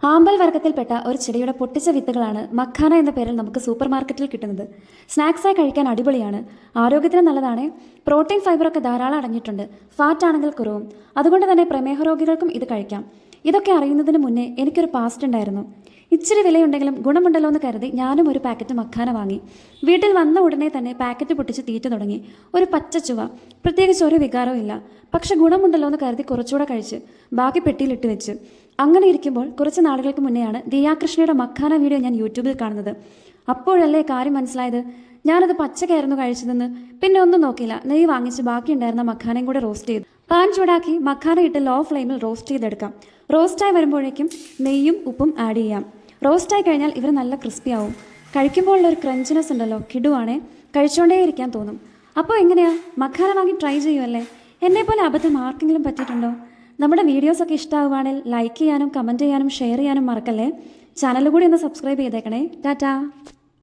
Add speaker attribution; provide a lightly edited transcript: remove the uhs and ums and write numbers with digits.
Speaker 1: ആമ്പൽ വർഗ്ഗത്തിൽപ്പെട്ട ഒരു ചെടിയുടെ പൊട്ടിച്ച വിത്തുകളാണ് മഖാന എന്ന പേരിൽ നമുക്ക് സൂപ്പർ മാർക്കറ്റിൽ കിട്ടുന്നത്. സ്നാക്സായി കഴിക്കാൻ അടിപൊളിയാണ്, ആരോഗ്യത്തിന് നല്ലതാണ്, പ്രോട്ടീൻ ഫൈബറൊക്കെ ധാരാളം അടങ്ങിയിട്ടുണ്ട്, ഫാറ്റ് ആണെങ്കിൽ കുറവും. അതുകൊണ്ട് തന്നെ പ്രമേഹ രോഗികൾക്കും ഇത് കഴിക്കാം. ഇതൊക്കെ അറിയുന്നതിന് മുന്നേ എനിക്കൊരു പാസ്റ്റ് ഉണ്ടായിരുന്നു. ഇച്ചിരി വിലയുണ്ടെങ്കിലും ഗുണമുണ്ടല്ലോ എന്ന് കരുതി ഞാനും ഒരു പാക്കറ്റ് മഖാന വാങ്ങി. വീട്ടിൽ വന്ന ഉടനെ തന്നെ പാക്കറ്റ് പൊട്ടിച്ച് തീറ്റ തുടങ്ങി. ഒരു പച്ച ചുവ, പ്രത്യേകിച്ച് ഒരു വികാരവും ഇല്ല. പക്ഷെ ഗുണമുണ്ടല്ലോ എന്ന് കരുതി കുറച്ചുകൂടെ കഴിച്ച് ബാക്കി പെട്ടിയിലിട്ട് വെച്ച്. അങ്ങനെ ഇരിക്കുമ്പോൾ കുറച്ച് നാളുകൾക്ക് മുന്നെയാണ് ദിയാകൃഷ്ണയുടെ മഖാന വീഡിയോ ഞാൻ യൂട്യൂബിൽ കാണുന്നത്. അപ്പോഴല്ലേ കാര്യം മനസ്സിലായത്. ഞാനത് പച്ചക്കായിരുന്നു കഴിച്ചതെന്ന്. പിന്നെ ഒന്നും നോക്കിയില്ല, നെയ്യ് വാങ്ങിച്ച് ബാക്കിയുണ്ടായിരുന്ന മഖാനയും കൂടെ റോസ്റ്റ് ചെയ്തു. പാൻ ചൂടാക്കി മഖാന ഇട്ട് ലോ ഫ്ലെയിമിൽ റോസ്റ്റ് ചെയ്തെടുക്കാം. റോസ്റ്റായി വരുമ്പോഴേക്കും നെയ്യും ഉപ്പും ആഡ് ചെയ്യാം. റോസ്റ്റായി കഴിഞ്ഞാൽ ഇവർ നല്ല ക്രിസ്പി ആവും. കഴിക്കുമ്പോഴുള്ളൊരു ക്രഞ്ചിനെസ് ഉണ്ടല്ലോ, കിടുവാണേ, കഴിച്ചുകൊണ്ടേ ഇരിക്കാൻ തോന്നും. അപ്പോൾ എങ്ങനെയാ, മഖാന വാങ്ങി ട്രൈ ചെയ്യുമല്ലേ? എന്നെപ്പോലെ അബദ്ധം ആർക്കെങ്കിലും പറ്റിയിട്ടുണ്ടോ? നമ്മുടെ വീഡിയോസൊക്കെ ഇഷ്ടമാവുകയാണെങ്കിൽ ലൈക്ക് ചെയ്യാനും കമൻറ്റ് ചെയ്യാനും ഷെയർ ചെയ്യാനും മറക്കല്ലേ. ചാനൽ കൂടി ഒന്ന് സബ്സ്ക്രൈബ് ചെയ്തേക്കണേ. ടാറ്റാ.